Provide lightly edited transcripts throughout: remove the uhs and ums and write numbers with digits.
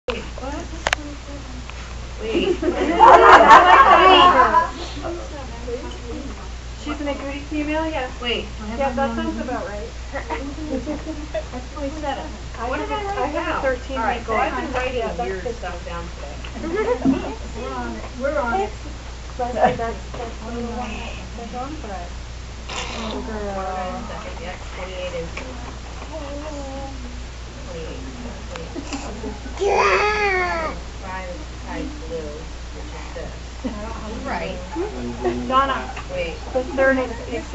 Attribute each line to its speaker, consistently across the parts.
Speaker 1: Wait.
Speaker 2: She's an agreed female, yeah.
Speaker 1: Wait.
Speaker 2: Yeah, that sounds about right. That's 27.
Speaker 1: What did I write
Speaker 2: I have
Speaker 1: down?
Speaker 2: a 13
Speaker 1: Alright,
Speaker 2: week
Speaker 1: so
Speaker 2: old.
Speaker 1: I've been writing
Speaker 2: Yeah,
Speaker 1: weird
Speaker 2: that's
Speaker 1: stuff down today.
Speaker 2: We're on it. That's on Friday. Oh, girl.
Speaker 1: The X 28 is 28. 5 is tight blue, which is this. Right.
Speaker 2: Donna.
Speaker 1: Wait.
Speaker 2: The third is PC.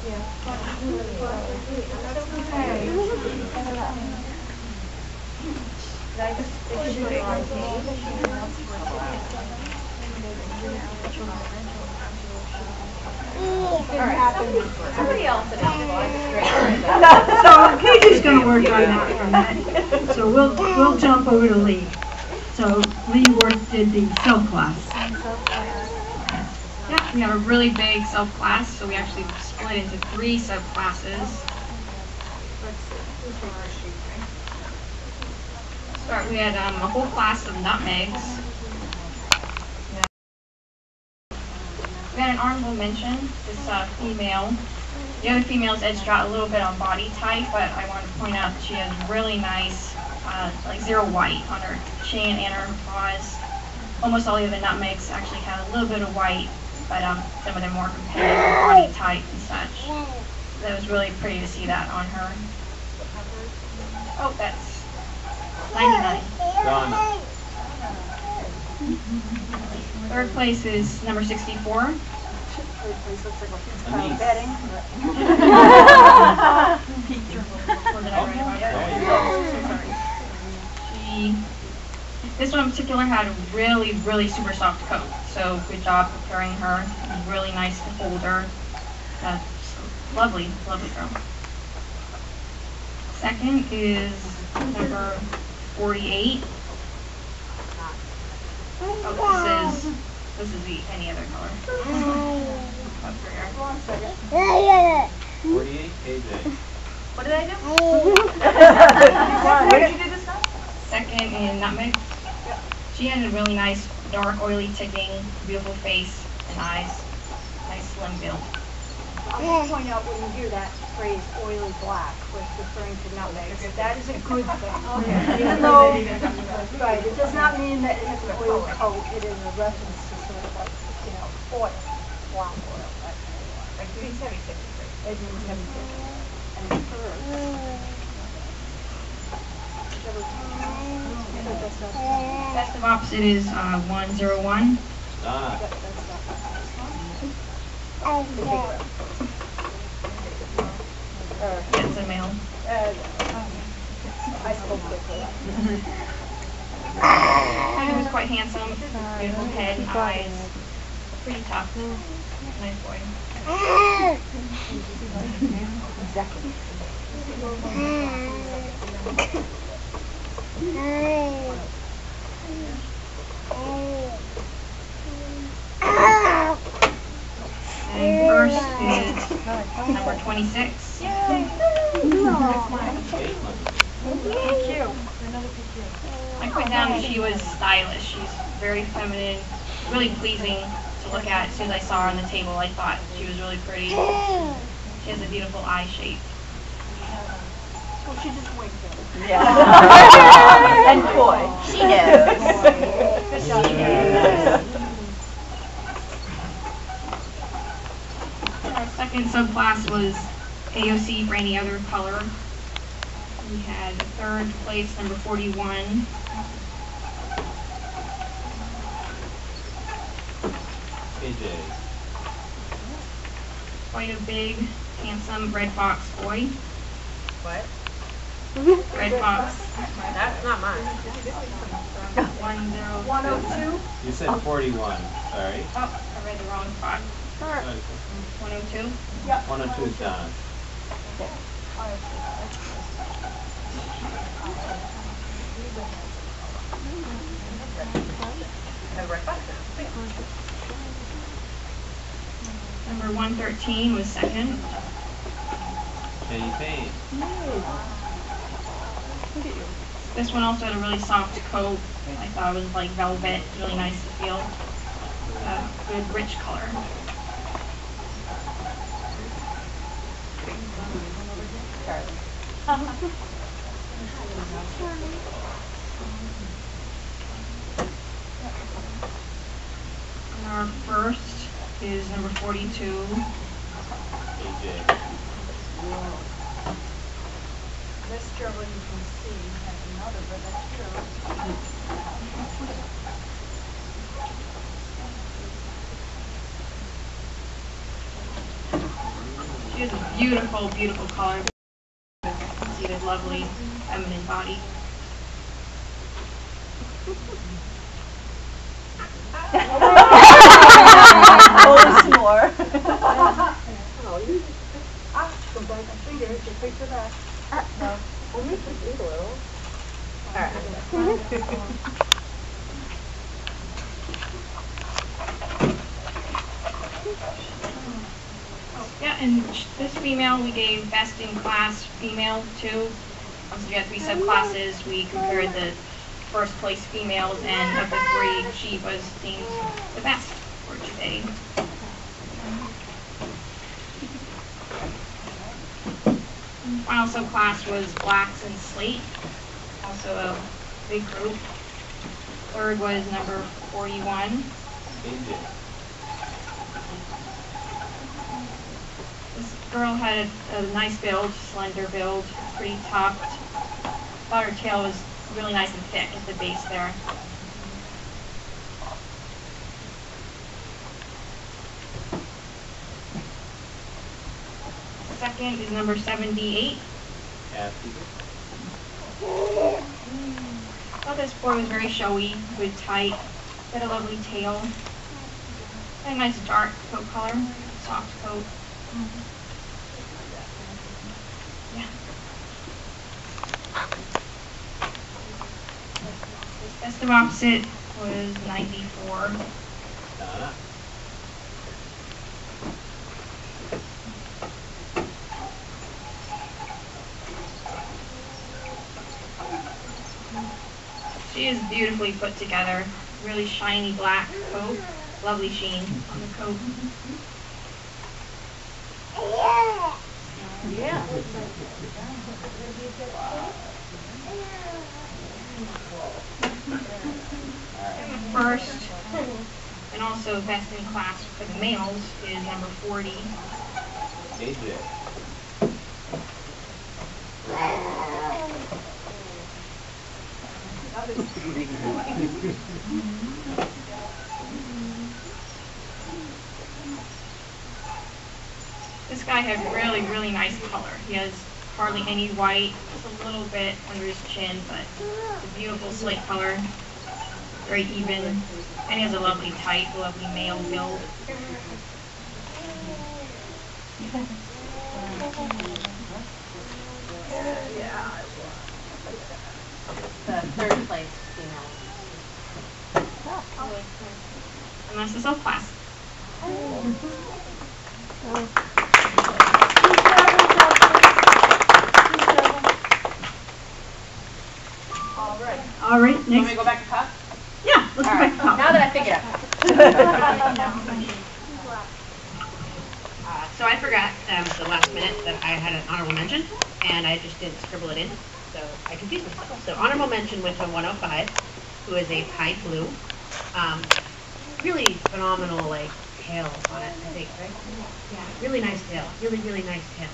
Speaker 2: Yeah.
Speaker 1: Did I just finish my wrong page? Somebody else at
Speaker 3: So Katie's going to work on that for a minute. So we'll jump over to Lee. So Lee did the self class.
Speaker 4: Yeah, we have a really big self class, so we actually split into 3 subclasses. Start. We had a whole class of nutmegs. We had an honorable mention, this female. The other females edged out a little bit on body type, but I want to point out that she has really nice, like 0 white on her chin and her paws. Almost all the other nutmegs actually have a little bit of white, but some of them more competitive body type and such. That was really pretty to see that on her. Oh, that's 99.
Speaker 5: Done.
Speaker 4: Third place is number 64. This one in particular had a really, really super soft coat. So good job preparing her. It was really nice to hold her. Lovely, lovely girl. Second is number 48. Oh, this is the any other color.
Speaker 5: 48 KJ.
Speaker 1: What did I do?
Speaker 2: What did you do this time?
Speaker 4: Second in nutmeg. She had a really nice, dark, oily ticking, beautiful face and eyes. Nice slim build.
Speaker 2: I want to point out when you hear that phrase oily black, was referring to nutmeg. That is a good thing. Even though, right, it does not mean that it has an oily coat. It is a reference to sort of like, oil, black oil.
Speaker 1: Like 376.
Speaker 2: It means everything. And
Speaker 4: Best of opposite is 101.
Speaker 5: Donna.
Speaker 4: That's a male.
Speaker 2: I spoke quickly.
Speaker 4: He was quite handsome, beautiful head and eyes. Pretty tough. Nice boy. And first is number 26.
Speaker 2: Thank you.
Speaker 4: I put down that she was stylish. She's very feminine, really pleasing to look at. As soon as I saw her on the table, I thought she was really pretty. She has a beautiful eye shape.
Speaker 2: Well, she just winked at me.
Speaker 6: Yeah. And boy, she knows.
Speaker 2: Good job.
Speaker 4: Our second subclass was AOC for any other color. We had third place, number 41.
Speaker 5: KJ.
Speaker 4: Quite a big, handsome red fox boy.
Speaker 1: What?
Speaker 4: Red fox.
Speaker 1: That's not mine.
Speaker 4: 102.
Speaker 5: You said 41. Sorry.
Speaker 4: Oh, I read the wrong spot. 102.
Speaker 5: 102 is Donna.
Speaker 4: Number 113 was second.
Speaker 5: Jenny Payne.
Speaker 4: This one also had a really soft coat. I thought it was like velvet, really nice to feel. Good rich color. And our first is number 42.
Speaker 5: AJ.
Speaker 2: This gerbil you can see has another, but that's true.
Speaker 4: She has a beautiful, beautiful color. You can see the lovely feminine body.
Speaker 6: Oh, snore.
Speaker 2: Go back and figure it, just picture that. No.
Speaker 4: Yeah, and this female we gave best in class female too. So we had 3 subclasses. We compared the first place females, and of the 3, she was deemed the best for today. Final subclass was blacks and slate, also a big group. Third was number 41.
Speaker 5: AJ.
Speaker 4: This girl had a nice build, slender build, pretty topped. Thought her tail was really nice and thick at the base there. Second is number 78.
Speaker 5: Kathy.
Speaker 4: Thought this boy was very showy, good tight, had a lovely tail, had a nice dark coat color, soft coat. Yeah. Best of opposite was 94.
Speaker 5: Donna.
Speaker 4: She is beautifully put together, really shiny black coat, lovely sheen on the coat.
Speaker 6: Yeah.
Speaker 4: And the first, and also best in class for the males, is number 40.
Speaker 5: AJ.
Speaker 4: This guy had really, really nice color. He has hardly any white, just a little bit under his chin, but it's a beautiful slate color, very even, and he has a lovely type, lovely male build.
Speaker 6: The third place female.
Speaker 4: And that's the subclass.
Speaker 3: All right,
Speaker 6: Want me
Speaker 3: next.
Speaker 6: to go back to top?
Speaker 3: Yeah, let's go back to top.
Speaker 6: Now that I figured out.
Speaker 7: So I forgot at the last minute that I had an honorable mention, and I just didn't scribble it in, so I confused myself. So honorable mention went to 105, who is a pied blue. Really phenomenal, like, tail on it, I think, right? Yeah, really nice tail. Really, really nice tail.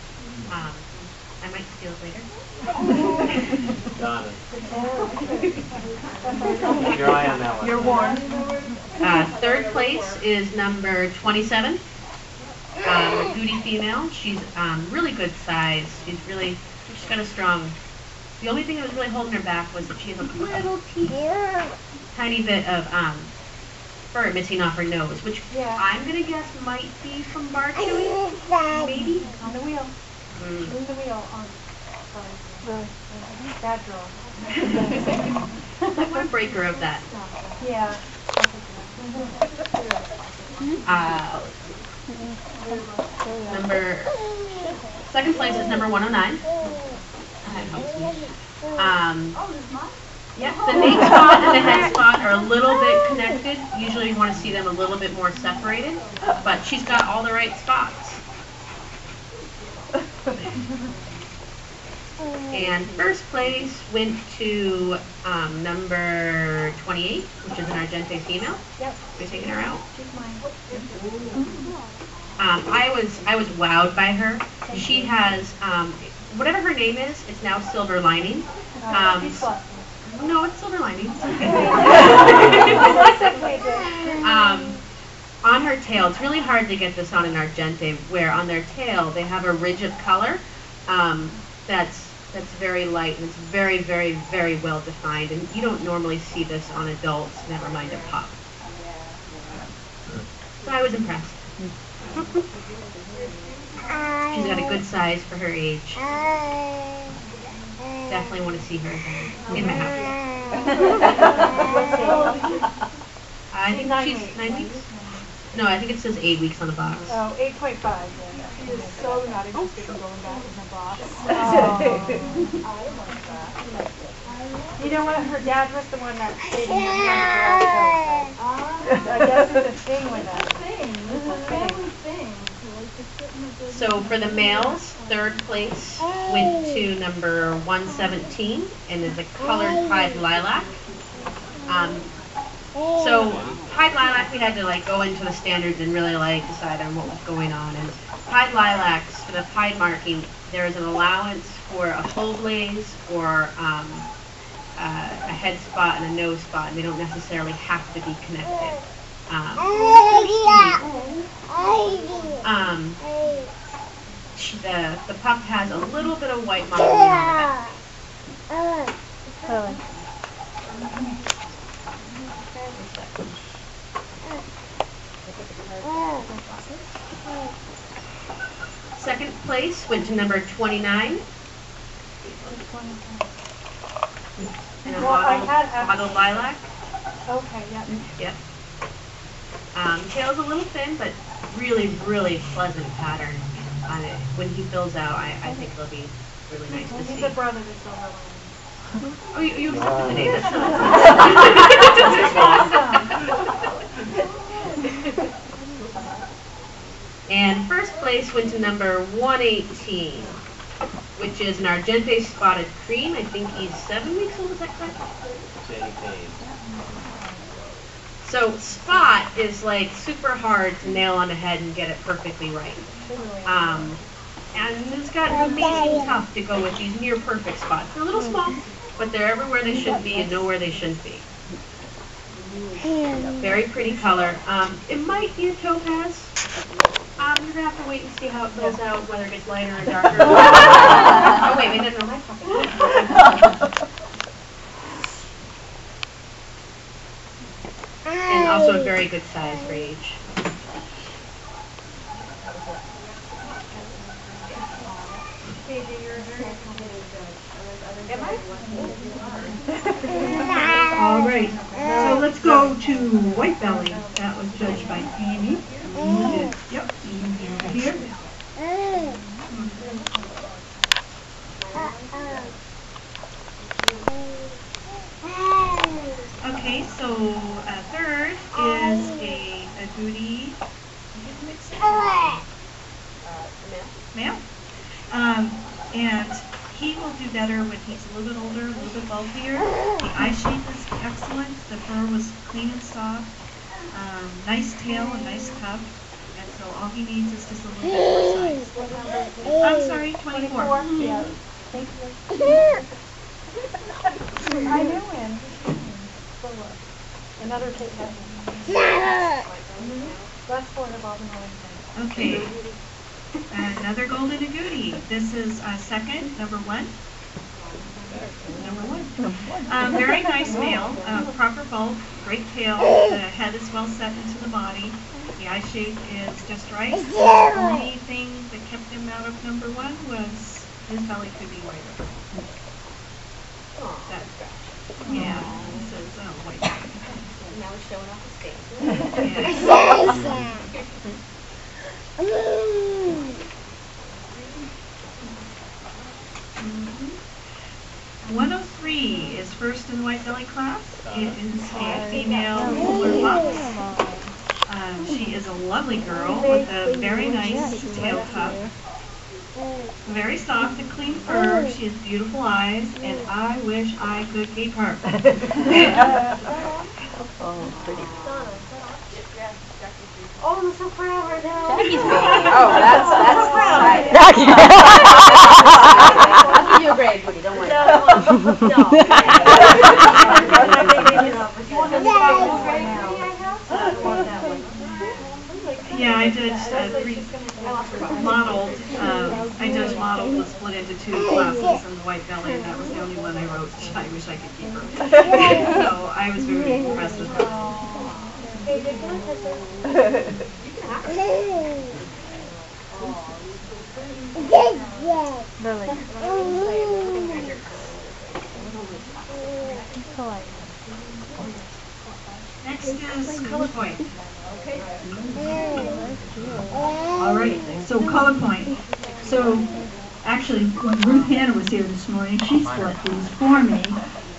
Speaker 7: I might steal it later.
Speaker 5: Donna. Your eye on that one.
Speaker 6: You're warned.
Speaker 7: Third place is number 27. Duty female. She's really good size. She's got a strong. The only thing that was really holding her back was that she has a little tiny bit of fur missing off her nose, which I'm gonna guess might be from bar chewing. Maybe.
Speaker 2: On the wheel.
Speaker 7: Mm.
Speaker 2: Leave the wheel on. That draw.
Speaker 7: I want a breaker of that.
Speaker 2: Yeah.
Speaker 7: Second place is number 109. that helps me. Yeah, the nape spot and the head spot are a little bit connected. Usually you want to see them a little bit more separated, but she's got all the right spots. And first place went to number 28, which is an Argente female.
Speaker 2: Yep.
Speaker 7: We're taking her out.
Speaker 2: She's mine.
Speaker 7: I was wowed by her. She has whatever her name is. It's now Silver Lining.
Speaker 2: She's plus.
Speaker 7: No, it's Silver Lining. It's okay.
Speaker 2: I
Speaker 7: On her tail, it's really hard to get this on an Argente, where on their tail they have a ridge of color that's very light and it's very, very, very well defined. And you don't normally see this on adults, never mind a pup. So I was impressed. She's got a good size for her age. Definitely want to see her again in my house. I think she's 9 weeks. No, I think it says 8 weeks on the box.
Speaker 2: Oh, 8.5. Yeah. She is so not interested in going back in the box. You know what? Her dad was the one that stayed in the I guess it's a thing with that. It's a family thing.
Speaker 7: So for the males, third place went to number 117 and is a colored pied lilac. So pied lilac, we had to go into the standards and really decide on what was going on. And pied lilacs, for the pied marking, there is an allowance for a full blaze or a head spot and a nose spot, and they don't necessarily have to be connected. The pup has a little bit of white mottling on the back. Second place went to number 29. And a mottled lilac.
Speaker 2: Okay, yeah.
Speaker 7: Yep. Tail's a little thin, but really, really pleasant pattern on it. When he fills out, I think it'll be really nice to see.
Speaker 2: He's a brother to Silver Lining.
Speaker 7: Oh, you accepted the name. That's awesome. And first place went to number 118, which is an Argente spotted cream. I think he's 7 weeks old. Is that correct? So spot is super hard to nail on the head and get it perfectly right. And it's got amazing tough to go with these near perfect spots. They're a little small, but they're everywhere they should be and nowhere they shouldn't be. Very pretty color. It might be a topaz. You're going to have to wait and see how it fills out, whether it gets lighter or darker. Oh, wait, no, my pocket. And also a very good size for age.
Speaker 3: All right, so let's go to White Belly. That was judged by Amy. Yep, here. Okay, so third is a goodie. Male. And he will do better when he's a little bit older, a little bit bulkier. The eye shape is excellent. The fur was clean and soft. Nice tail and nice cuff. And so all he needs is just a little bit more size. I'm sorry, 24.
Speaker 2: Yeah. Thank you. I knew him. Another kid. That's for the Bob and Owen.
Speaker 3: Okay. Another golden agouti. This is second, number 1. Number 1. Very nice male, proper bulk, great tail. The head is well set into the body. The eye shape is just right. The only thing that kept him out of number 1 was his belly could be whiter. Yeah, this is white.
Speaker 6: Now we're showing off his face.
Speaker 3: Amy is first in the white belly class. It is a female polar fox. She is a lovely girl with a very nice tail tuck. Very soft and clean fur. She has beautiful eyes, and I wish I could keep her.
Speaker 1: Oh, pretty.
Speaker 2: Oh, I'm so proud right now.
Speaker 1: Jackie's baby. Oh, that's right. I'll give you a grade, Woody, don't worry.
Speaker 3: Yeah, I did modeled. I just modeled was split into two classes in the white belly, and that was the only one I wrote. I wish I could keep her. So I was very impressed with her. Next is color point.
Speaker 8: All right, so color point. So actually, when Ruth Hannah was here this morning, she split these for me,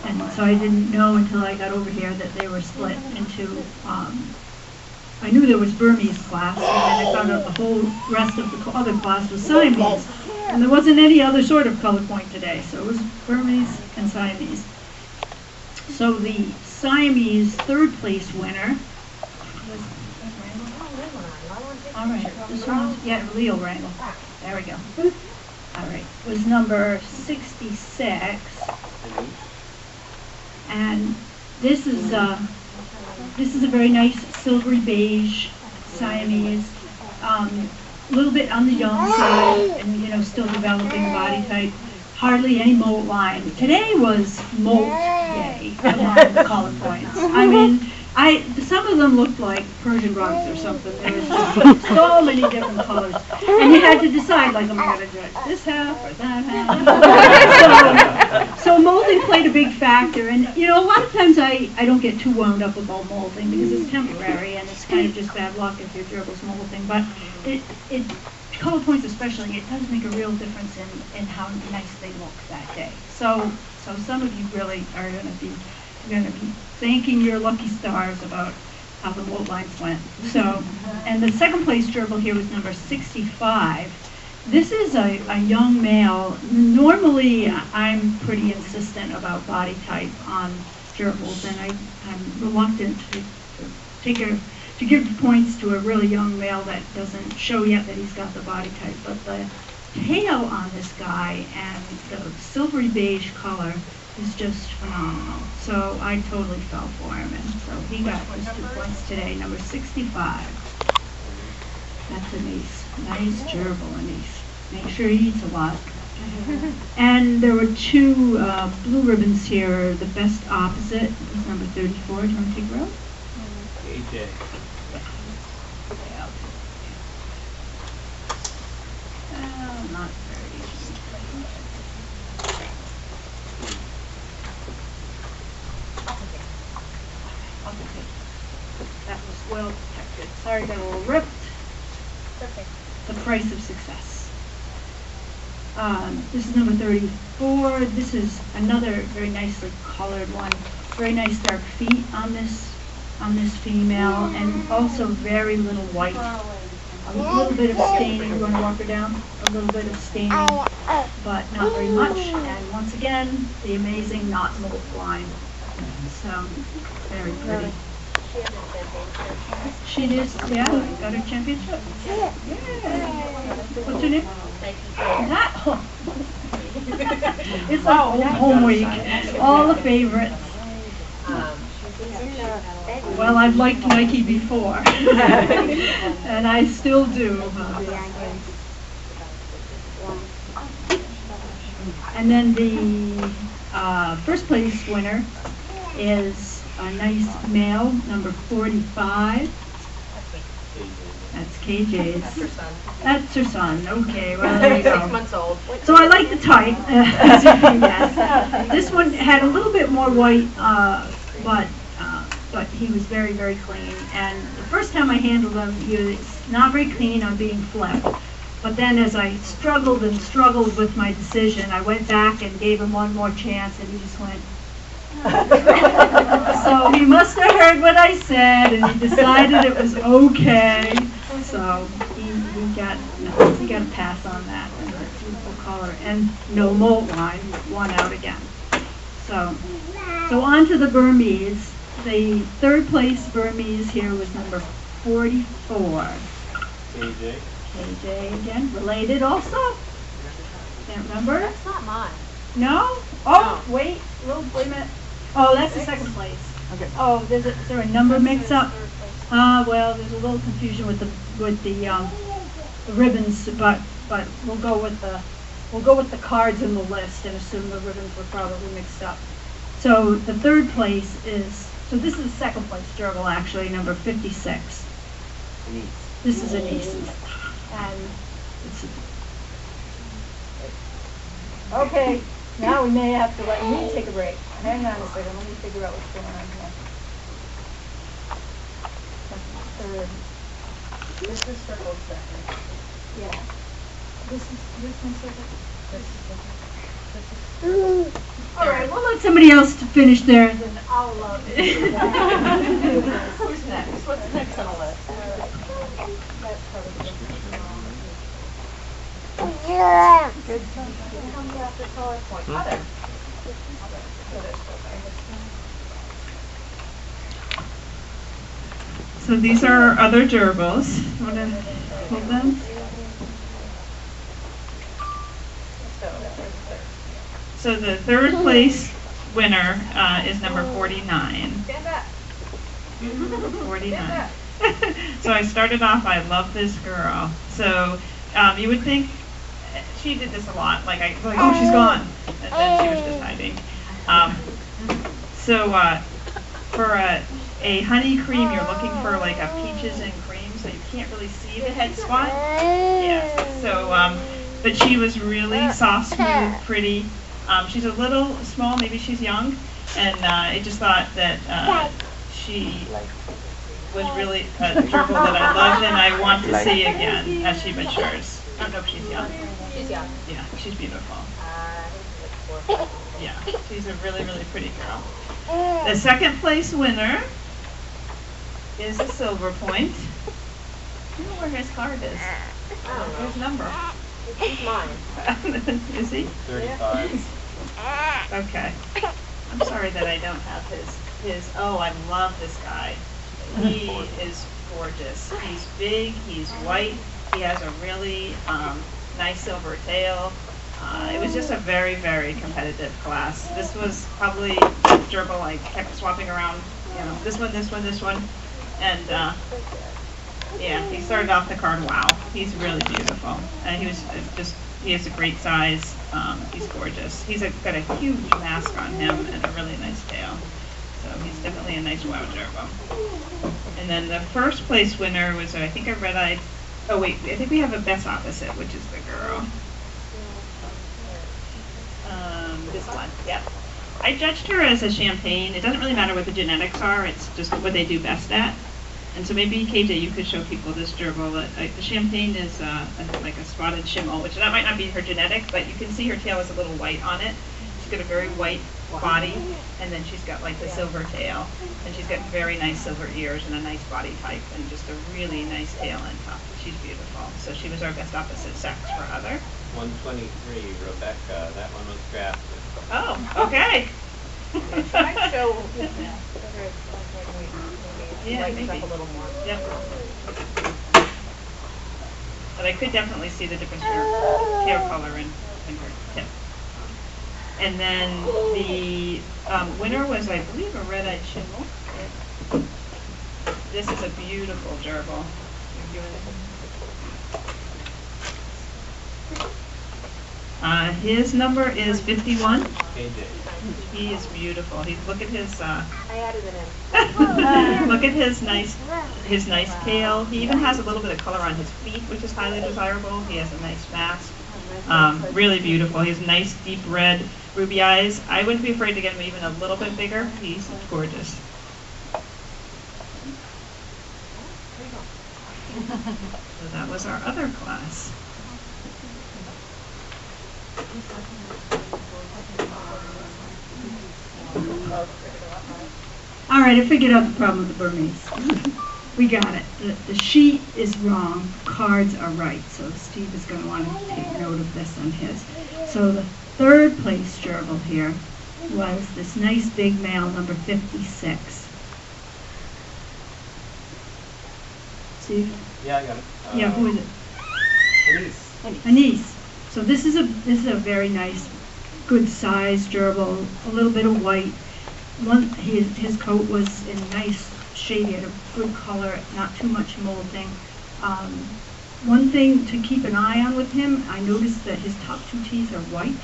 Speaker 8: and so I didn't know until I got over here that they were split into, I knew there was Burmese class, and then I found out the whole rest of the other class was Siamese. And there wasn't any other sort of color point today, so it was Burmese and Siamese. So the Siamese third place winner, all right, this one, yeah, Leo Wrangle, there we go. All right, was number 66, and this is a very nice silvery beige Siamese, a little bit on the young side, and still developing body type. Hardly any molt line. Today was molt day among the color points. I mean, some of them looked like Persian rugs or something. There was just so many different colors, and you had to decide, like, am I going to judge this half or that half? So molding played a big factor, and a lot of times I don't get too wound up about molding because it's temporary and it's kind of just bad luck if your gerbil's molding. But it color points especially, it does make a real difference in how nice they look that day. So some of you really are going to be thanking your lucky stars about how the mold lines went. So, and the second place gerbil here was number 65. This is a young male. Normally, I'm pretty insistent about body type on gerbils, and I'm reluctant to give points to a really young male that doesn't show yet that he's got the body type. But the tail on this guy and the silvery beige color is just phenomenal. So I totally fell for him, and so he got his 2 points today, number 65. That's a nice gerbil, Make sure he eats a lot. And there were two blue ribbons here. The best opposite was number 34. Do you want to take row?
Speaker 5: AJ.
Speaker 3: Not very easy. That was well protected. Sorry, got a little ripped.
Speaker 6: Perfect.
Speaker 3: The price of success. This is number 34. This is another very nicely colored one. Very nice dark feet on this female, and also very little white. A little bit of staining. We're going to walk her down. A little bit of staining, but not very much. And once again, the amazing not molt line. So very pretty. She did, yeah, got her championship. Yeah. What's her name? That. Oh. It's like old home week. All the favorites. Well, I've liked Nike before, and I still do. And then the first place winner is a nice male, number 45. That's KJ's. That's her son. Okay, well, there you go.
Speaker 6: 6 months old.
Speaker 3: So I like the type, as you can guess. This one had a little bit more white, but he was very, very clean. And the first time I handled him, he was not very clean on being flipped. But then as I struggled with my decision, I went back and gave him one more chance, and he just went
Speaker 8: So he must have heard what I said, and he decided it was okay. So he got a pass on that. And beautiful color, and no molt line, one out again. So on to the Burmese. The third place Burmese here was number 44.
Speaker 5: AJ.
Speaker 8: AJ again, related also? Can't remember?
Speaker 6: That's not mine.
Speaker 8: No? Oh, wait a minute. Oh, that's the second place.
Speaker 2: Okay.
Speaker 8: Oh, is there a number mix up? Well, there's a little confusion with the ribbons, but we'll go with the cards in the list and assume the ribbons were probably mixed up. So the third place is, so this is the second place gerbil actually, number 56. This is Anis's. And it's, okay, now we may have to let me take a break. Hang on a second, let me figure out what's going on here. Third.
Speaker 1: This is circled second.
Speaker 8: Yeah. This one's second.
Speaker 1: This is
Speaker 8: All right, we'll let somebody else to finish theirs, and I'll
Speaker 1: Who's next? What's next on the list?
Speaker 2: Good.
Speaker 1: Other.
Speaker 3: So these are our other gerbils. Want to hold them? So the third place winner is number 49.
Speaker 1: Stand up.
Speaker 3: 49. So I started off, I love this girl. So you would think she did this a lot. Like oh, she's gone. And then she was just hiding. For a honey cream, you're looking for like a peaches and cream, so you can't really see the head spot. Yes. So, but she was really soft, smooth, pretty. She's a little small, maybe she's young, and I just thought that she was really a gerbil that I loved and I want to see again as she matures. I don't know if she's young.
Speaker 6: She's young.
Speaker 3: Yeah, she's beautiful. Yeah, she's a really, really pretty girl. The second place winner is a silver point. I don't know where his card is.
Speaker 6: I don't know.
Speaker 3: His number.
Speaker 6: It's mine.
Speaker 3: Is he?
Speaker 5: 35.
Speaker 3: Okay. I'm sorry that I don't have his. Oh, I love this guy. He is gorgeous. He's big. He's white. He has a really nice silver tail. It was just a very, very competitive class. This was probably the gerbil I kept swapping around. You know, this one, and yeah, he started off the card. Wow, he's really beautiful, and he was he has a great size. He's gorgeous. He's got a huge mask on him and a really nice tail. So he's definitely a nice wow gerbil. And then the first place winner was, I think, a red-eyed. Oh wait, I think we have a best opposite, which is the girl. This one, yep. I judged her as a champagne. It doesn't really matter what the genetics are, it's just what they do best at. And so maybe, KJ, you could show people this gerbil. The champagne is like a spotted chimmel, which that might not be her genetic, but you can see her tail is a little white on it. She's got a very white body, and then she's got like the silver tail, and she's got very nice silver ears and a nice body type, and just a really nice tail and tuft. She's beautiful. So she was our best opposite sex for other.
Speaker 5: 123, Rebecca. That one was drafted.
Speaker 3: Oh, okay.
Speaker 1: I show.
Speaker 3: Yeah,
Speaker 1: Lighten
Speaker 3: maybe.
Speaker 1: up a little more.
Speaker 3: Yep. But I could definitely see the difference in her hair color and her tip. And then the winner was, I believe, a red-eyed chimmel. This is a beautiful gerbil. His number is 51.
Speaker 5: AJ.
Speaker 3: He is beautiful. Look at his.
Speaker 6: I added it in.
Speaker 3: Look at his nice tail. He even has a little bit of color on his feet, which is highly desirable. He has a nice mask. Really beautiful. He has nice deep red ruby eyes. I wouldn't be afraid to get him even a little bit bigger. He's gorgeous. So that was our other class.
Speaker 8: All right, I figured out the problem with the Burmese. We got it. The sheet is wrong, cards are right. So Steve is going to want to take note of this on his. So the third place gerbil here was this nice big male, number 56. Steve?
Speaker 5: Yeah, I got it.
Speaker 8: Yeah, who is it?
Speaker 5: Denise.
Speaker 8: Anise. So this is a very nice, good size gerbil, a little bit of white. His coat was in a nice shade, he had a good color, not too much molting. One thing to keep an eye on with him, I noticed that his top two teeth are white,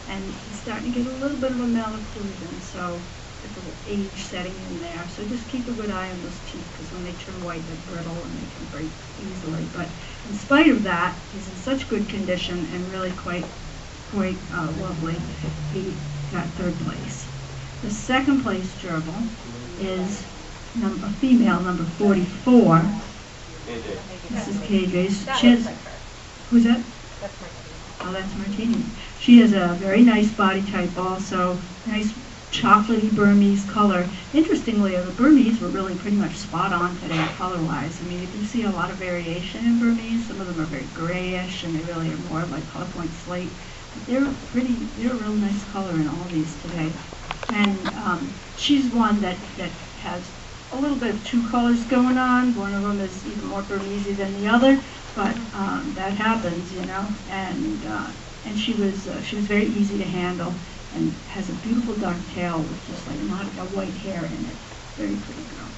Speaker 8: and he's starting to get a little bit of a malocclusion, so there's a little age setting in there. So just keep a good eye on those teeth, because when they turn white, they're brittle and they can break easily. But in spite of that, he's in such good condition and really quite lovely. He got third place. The second place gerbil is a female, number 44.
Speaker 5: AJ.
Speaker 8: This is KJ's. Who's that? Oh, that's Martini. She has a very nice body type also, nice chocolatey Burmese color. Interestingly, the Burmese were really pretty much spot on today color-wise. I mean, you do see a lot of variation in Burmese. Some of them are very grayish, and they really are more like color point slate. But they're a real nice color in all these today. And she's one that has a little bit of two colors going on. One of them is even more Burmese than the other, but that happens, you know. And she was very easy to handle, and has a beautiful dark tail with just like a lot of white hair in it. Very pretty girl.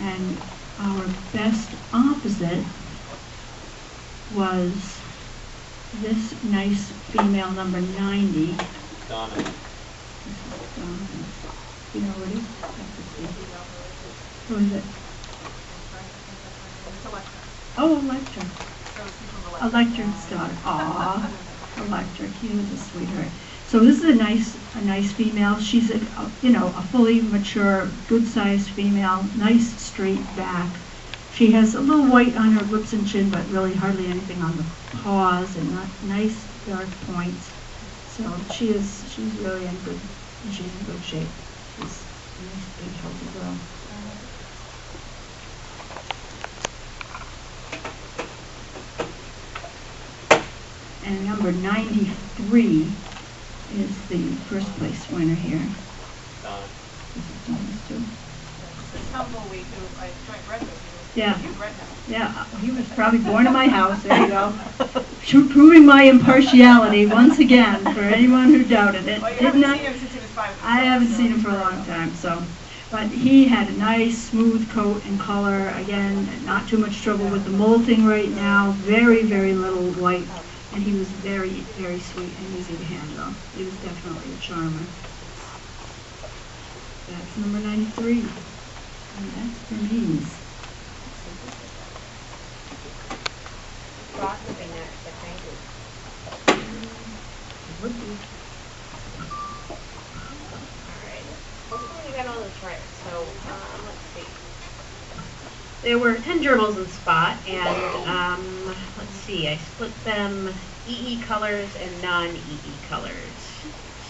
Speaker 8: And our best opposite was this nice female, number 90.
Speaker 5: Donna.
Speaker 8: You know what it is? Who is it? Oh, Electra. Electra's daughter. Aw, Electra. He was a sweetheart. So this is a nice female. She's a fully mature, good-sized female. Nice straight back. She has a little white on her lips and chin, but really hardly anything on the paws, and nice dark points. So she's really in good. She's in good shape. She's a nice, big, healthy girl. And number 93 is the first place winner here.
Speaker 5: Donna.
Speaker 8: This is Donna's too.
Speaker 1: This tumbleweed who I joined red with.
Speaker 8: Yeah.
Speaker 1: You bred him.
Speaker 8: Yeah, he was probably born in my house. There you go. Proving my impartiality once again for anyone who doubted it.
Speaker 1: Well, you haven't seen him since he was 5.
Speaker 8: I haven't seen him for a long time, so. But he had a nice, smooth coat and color. Again, not too much trouble with the molting right now. Very, very little white. And he was very, very sweet and easy to handle. He was definitely a charmer. That's number 93. And that's Burmese.
Speaker 6: Ross will be next, I think.
Speaker 8: Would be.
Speaker 6: Alright. Hopefully we got all this right. So, let's see.
Speaker 7: There were 10 gerbils in spot, and let's see, I split them EE colors and non-EE colors.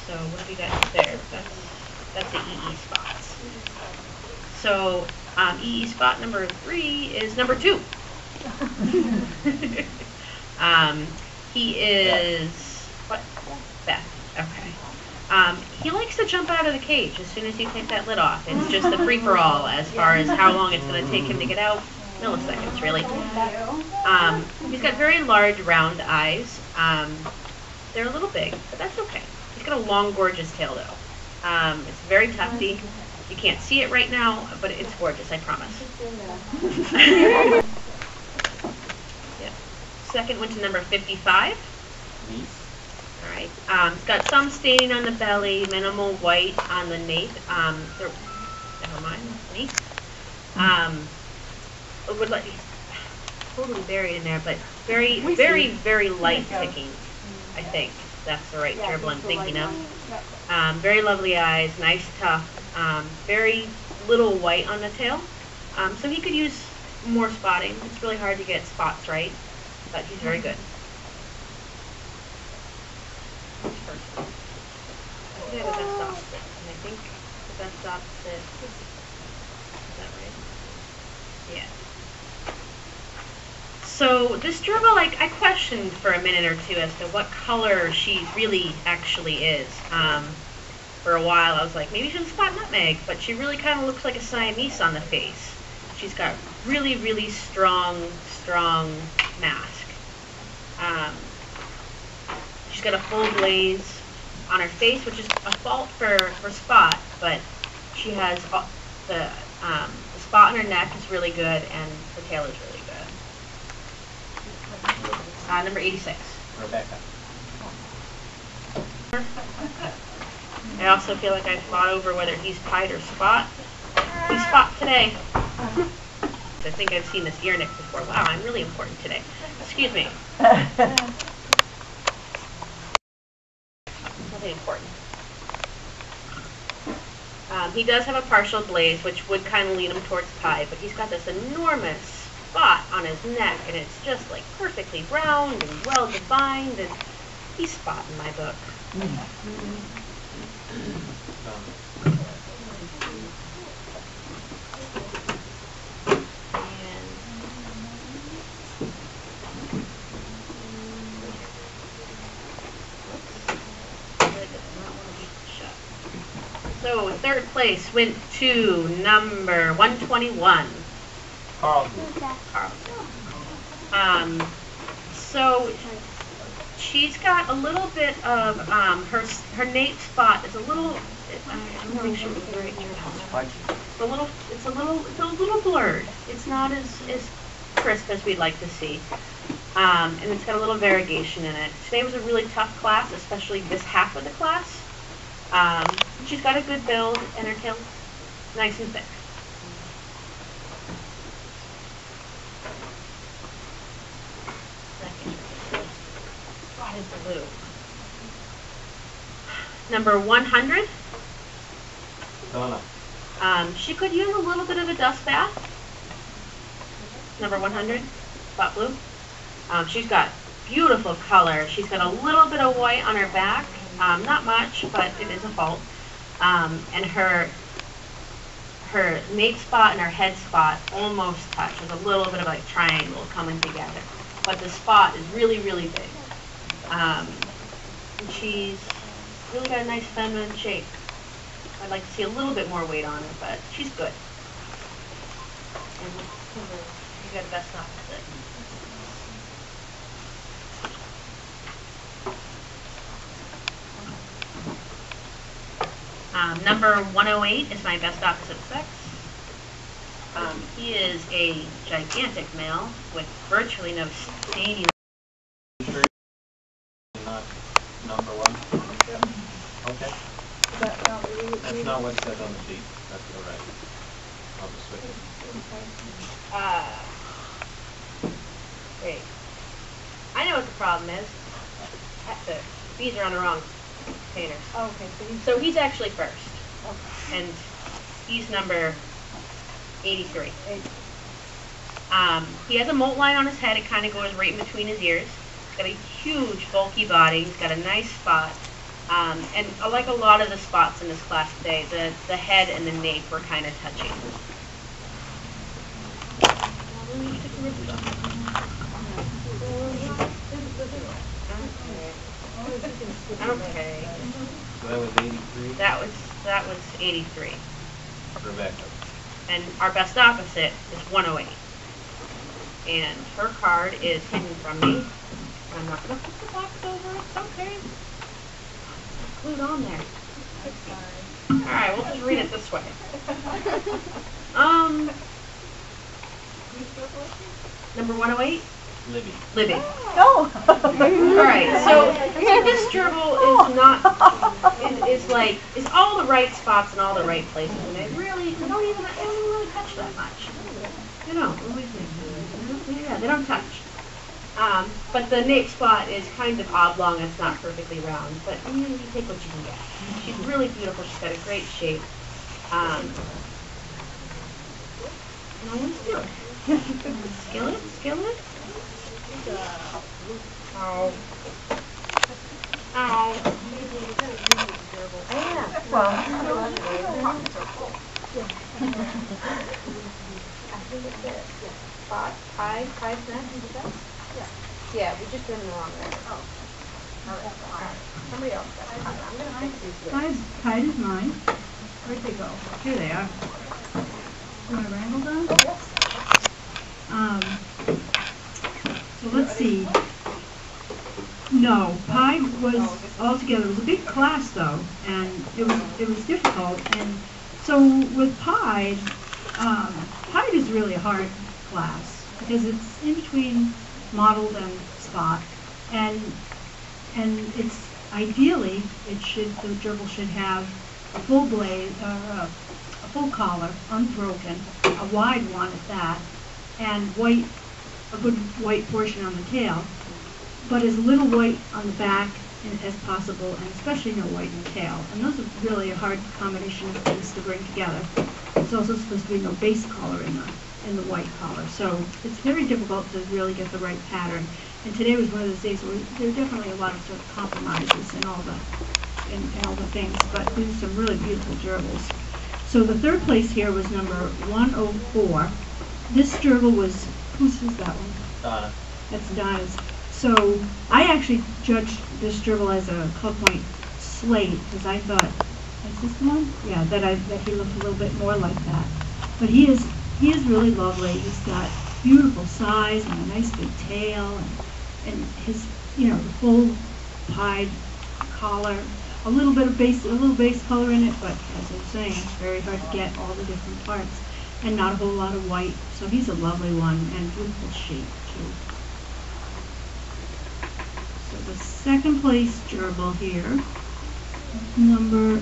Speaker 7: So what have we got there? That's the EE spots. So EE spot number 3 is number 2. He is what? Beth. Okay. He likes to jump out of the cage as soon as you take that lid off. It's just a free-for-all as far as how long it's going to take him to get out. Milliseconds, really. He's got very large, round eyes. They're a little big, but that's okay. He's got a long, gorgeous tail, though. It's very tufty. You can't see it right now, but it's gorgeous, I promise. Yep. Second went to number 55. All right. It's got some staining on the belly, minimal white on the nape. Never mind, nape. It would let you totally buried in there, but very, very, very light ticking. I think that's the right gerbil I'm thinking of. Very lovely eyes, nice tough. Very little white on the tail. So he could use more spotting. It's really hard to get spots right, but he's very good. We have a best opposite, and I think the best opposite, is that right? Yeah. So this gerbil, I questioned for a minute or two as to what color she really actually is. For a while I was like, maybe she's a spot nutmeg, but she really kind of looks like a Siamese on the face. She's got really, really strong mask. She's got a full blaze on her face, which is a fault for Spot, but she has the spot on her neck is really good, and the tail is really good. Number 86.
Speaker 5: Rebecca.
Speaker 7: I also feel like I fought over whether he's Pied or Spot. Who's Spot today? I think I've seen this ear nick before. Wow, I'm really important today. Excuse me. Nothing important. He does have a partial blaze, which would kind of lead him towards Pied, but he's got this enormous spot on his neck, and it's just like perfectly round and well defined, and he's Spot in my book. So third place went to number 121. Carlton. So she's got a little bit of her nape spot is a little. I'm not sure what the right term is. It's a little blurred. It's not as crisp as we'd like to see. And it's got a little variegation in it. Today was a really tough class, especially this half of the class. She's got a good build, and her tail's nice and thick. What is blue? Number 100.
Speaker 5: Donna.
Speaker 7: She could use a little bit of a dust bath. Number 100, Spot Blue. She's got beautiful color. She's got a little bit of white on her back. Not much, but it is a fault. And her nape spot and her head spot almost touch. There's a little bit of like triangle coming together. But the spot is really, really big. And she's really got a nice feminine shape. I'd like to see a little bit more weight on her, but she's good. And you got the best opposite. Number 108 is my best opposite sex. He is a gigantic male with virtually no staining.
Speaker 5: Not number 1? Okay. That's not what it says on the sheet. That's correct. I'll just switch it.
Speaker 7: Wait. I know what the problem is. These are on the wrong containers.
Speaker 2: Oh, okay,
Speaker 7: So he's actually first. Okay. And he's number 83. He has a molt line on his head. It kind of goes right in between his ears. He's got a huge, bulky body. He's got a nice spot. And like a lot of the spots in this class today, the head and the nape were kind of touching. Okay.
Speaker 5: So that was 83?
Speaker 7: That was 83.
Speaker 5: Rebecca.
Speaker 7: And our best opposite is 108. And her card is hidden from me. I'm not going to put the box over. It's okay. It's glued on there. Alright, we'll just read it this way. Number 108? Libby.
Speaker 2: Oh.
Speaker 7: Alright, so this gerbil is all the right spots in all the right places, and they don't even really touch that much. They don't. Yeah, they don't touch. But the nape spot is kind of oblong. It's not perfectly round, but you take what you can get. She's really beautiful. She's got a great shape. And I want to do it. Skillet. Oh.
Speaker 6: Oh.
Speaker 1: Well,
Speaker 6: I think it's this. Five next, is it this? Yeah, we just did them the wrong way. Oh. Somebody else got it. I'm gonna fix these.
Speaker 8: Tide is mine. Where'd they go? Here they are. You want to wrangle them? So let's see. No, Pied was altogether, it was a big class though, and it was difficult. And so with Pied, Pied is really a hard class because it's in between mottled and spot, and it's ideally the gerbil should have a full blade, a full collar, unbroken, a wide one at that, and a good white portion on the tail, but as little white on the back as possible, and especially no white in the tail. And those are really a hard combination of things to bring together. It's also supposed to be no base collar in the white collar, so it's very difficult to really get the right pattern. And today was one of those days where there are definitely a lot of sort of compromises in all the things, but these are some really beautiful gerbils. So the third place here was number 104. This gerbil was, whose is that one?
Speaker 5: Donna.
Speaker 8: That's Donna's. So I actually judged this gerbil as a color point slate because I thought, is this the one? Yeah, that he looked a little bit more like that. But he is really lovely. He's got beautiful size and a nice big tail, and his, the full pied collar, a little base color in it, but as I'm saying, it's very hard to get all the different parts, and not a whole lot of white. So he's a lovely one and beautiful shape too. So the second place gerbil here, number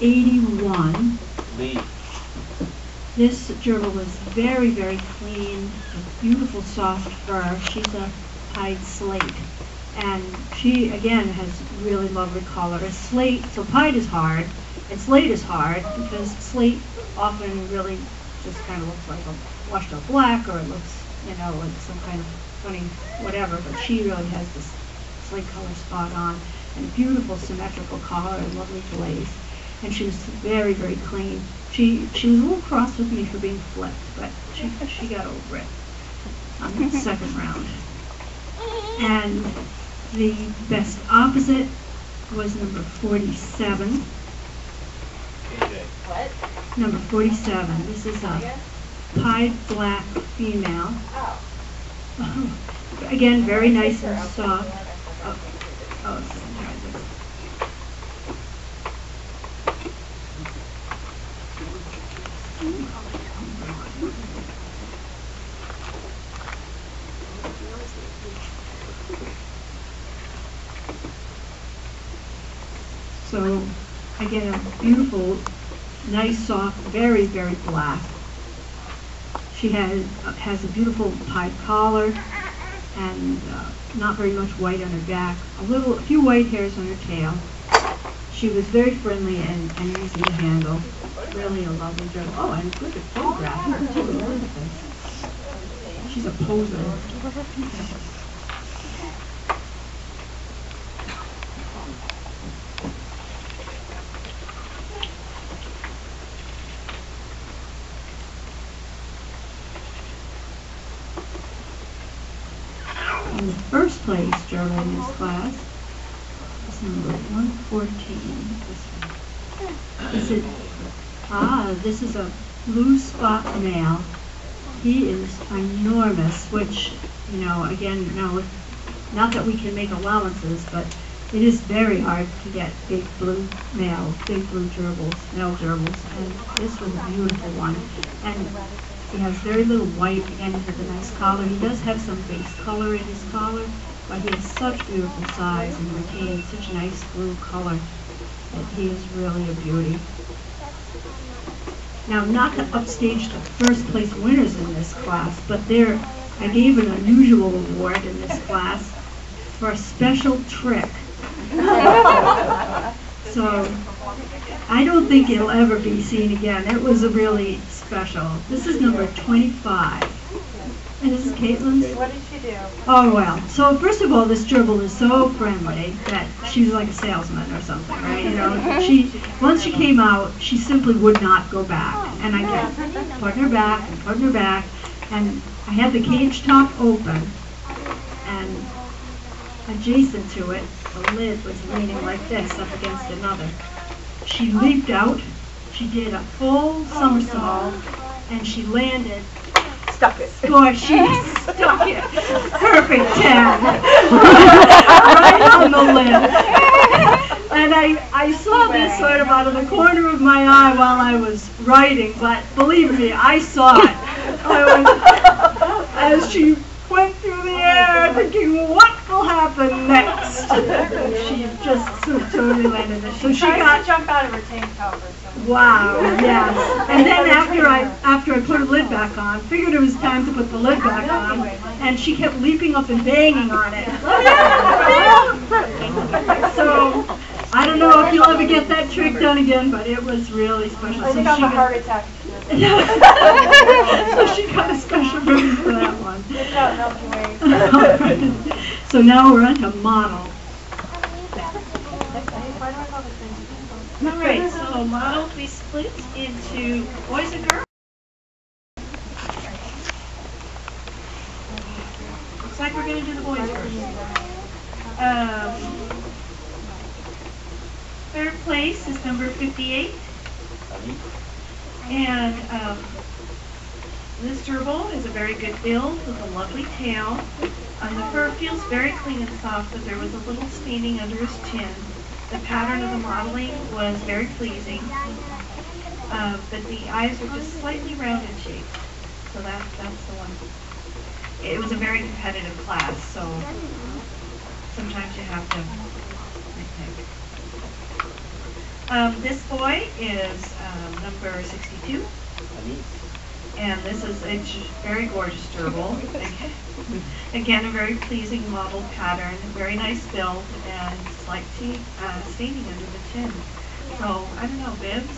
Speaker 8: 81.
Speaker 5: Lee.
Speaker 8: This gerbil was very, very clean, beautiful soft fur. She's a pied slate. And she, again, has really lovely color. A slate, so pied is hard, and slate is hard because slate often really just kind of looks like a washed up black, or it looks, like some kind of funny whatever, but she really has this slate color spot on, and a beautiful symmetrical collar and lovely glaze. And she was very, very clean. She was a little cross with me for being flipped, but she got over it on the second round. And the best opposite was number 47.
Speaker 5: AJ.
Speaker 6: What?
Speaker 8: Number 47. This is a pied black female.
Speaker 6: Oh.
Speaker 8: Again, very nice and soft. Oh, so again, a beautiful, nice, soft, very, very black. She has a beautiful pied collar and not very much white on her back. A few white hairs on her tail. She was very friendly and easy to handle. Really a lovely gerbil. Oh, and good at photographing too. Look at this. She's a poser. In the first place gerbil in this class is number 114. This is a blue spot male. He is enormous, which, again, not that we can make allowances, but it is very hard to get big blue gerbils, male gerbils, and this was a beautiful one. And he has very little white. Again, he has a nice collar. He does have some base color in his collar, but he has such beautiful size and retains such nice blue color that he is really a beauty. Now, not to upstage the first place winners in this class, but I gave an unusual award in this class for a special trick. So I don't think it'll ever be seen again. It was really special. This is number 25. And this is Caitlin's.
Speaker 2: What did she do?
Speaker 8: Oh, well. So first of all, this gerbil is so friendly that she was like a salesman or something, right? You know, once she came out, she simply would not go back. And I kept putting her back and putting her back. And I had the cage top open, and adjacent to it, the lid was leaning like this up against another. She leaped out. She did a full somersault, and she landed.
Speaker 2: Stuck it.
Speaker 8: Boy, she stuck it. Perfect 10. Right on the lid. And I saw this sort of out of the corner of my eye while I was writing, but believe me, I saw it. As she went through the air, thinking, what will happen next? She just sort of totally landed it. So she got
Speaker 2: to jump out of her tank top or something.
Speaker 8: wow, yes. And then after I put her lid back on, figured it was time to put the lid back on, and she kept leaping up and banging on it. So I don't know if you'll ever get that trick done again, but it was really special.
Speaker 2: I think I'm a heart attack.
Speaker 8: So she got a special ribbon for that one.
Speaker 2: Good job, Milky Way.
Speaker 8: So now we're on to model.
Speaker 3: All right, so model we split into boys and girls. Looks like we're going to do the boys first. Third place is number 58. And this gerbil is a very good build with a lovely tail. The fur feels very clean and soft, but there was a little staining under his chin. The pattern of the modeling was very pleasing, but the eyes were just slightly round in shape. So that's the one. It was a very competitive class, so sometimes you have to pick. This boy is number 62. And this is a very gorgeous gerbil. Again, a very pleasing mottled pattern, very nice build, and slight staining under the chin. So, I don't know, Bibs?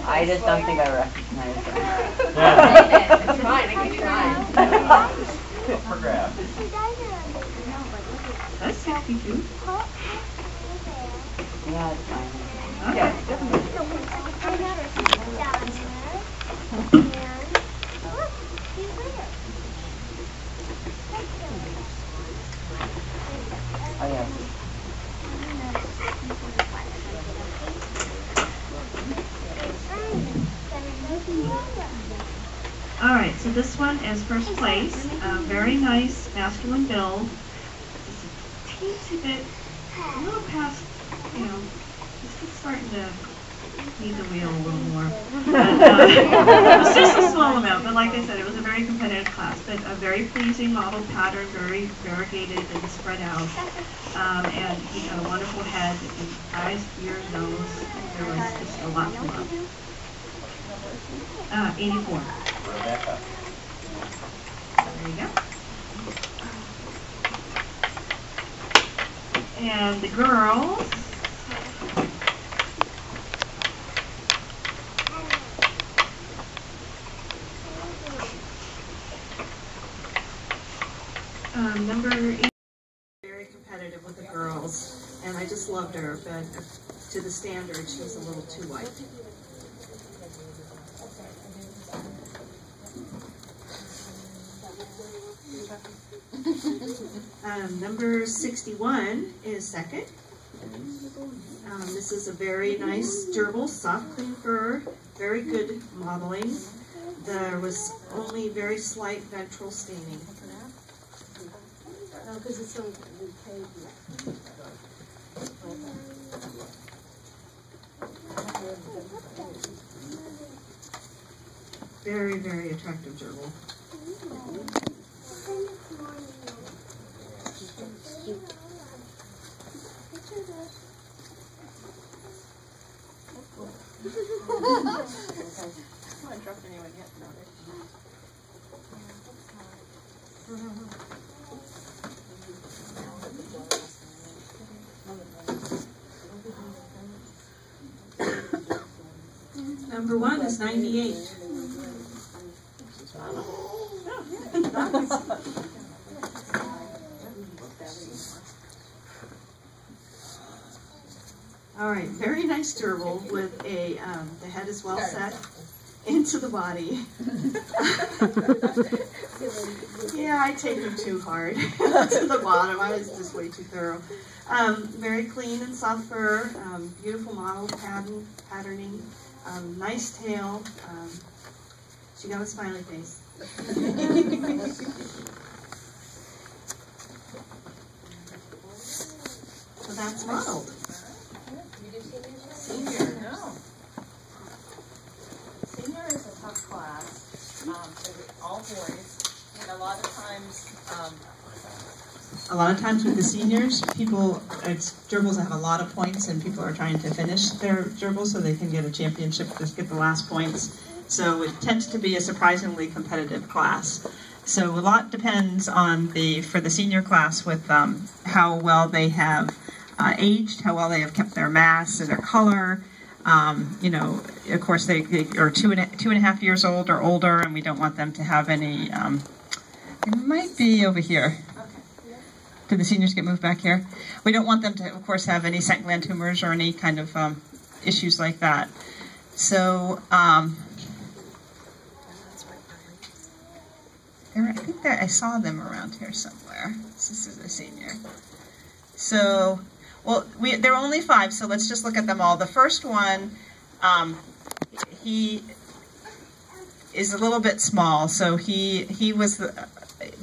Speaker 9: I just don't think I recognize it.
Speaker 6: It's fine, I can do mine.
Speaker 5: Up for grabs.
Speaker 3: That's 62.
Speaker 9: Yeah, it's fine.
Speaker 3: Okay.
Speaker 9: Oh, yeah.
Speaker 3: All right, so this one is first place. Very nice masculine build. Just a teensy bit, a little past, you know, it's starting to need the wheel a little more. But, it was just a small amount, but like I said, it was a very competitive class, but a very pleasing model pattern, very variegated and spread out. And he got a wonderful head, and eyes, ears, nose. There was just a lot to love. 84.
Speaker 5: Rebecca.
Speaker 3: There you go. And the girls. Number 8. Very competitive with the girls, and I just loved her, but to the standard, she was a little too white. Number 61 is second. This is a very nice gerbil, soft, clean fur, very good modeling. There was only very slight ventral staining.
Speaker 6: Because it's so
Speaker 3: Very, very attractive gerbil. Number 1 is 98. All right, very nice gerbil with a, the head is well set into the body. Yeah, I take them too hard to the bottom. I was just way too thorough. Very clean and soft fur, beautiful mottled patterning, nice tail. She got a smiley face. So that's mottled.
Speaker 1: Senior. No. Senior is a tough class. They're all boys, and a lot of times with the seniors, it's gerbils that have a lot of points, and people are trying to finish their gerbils so they can get a championship, just get the last points. So it tends to be a surprisingly competitive class. So a lot depends on for the senior class with how well they have aged, how well they have kept their mass and their color. You know, of course, they are 2.5 years old or older, and we don't want them to have any. It might be over here. Did the seniors get moved back here? We don't want them to, of course, have any scent gland tumors or any kind of issues like that. So, I think I saw them around here somewhere. This is a senior. So, well, there are only 5, so let's just look at them all. The first one, he is a little bit small, so he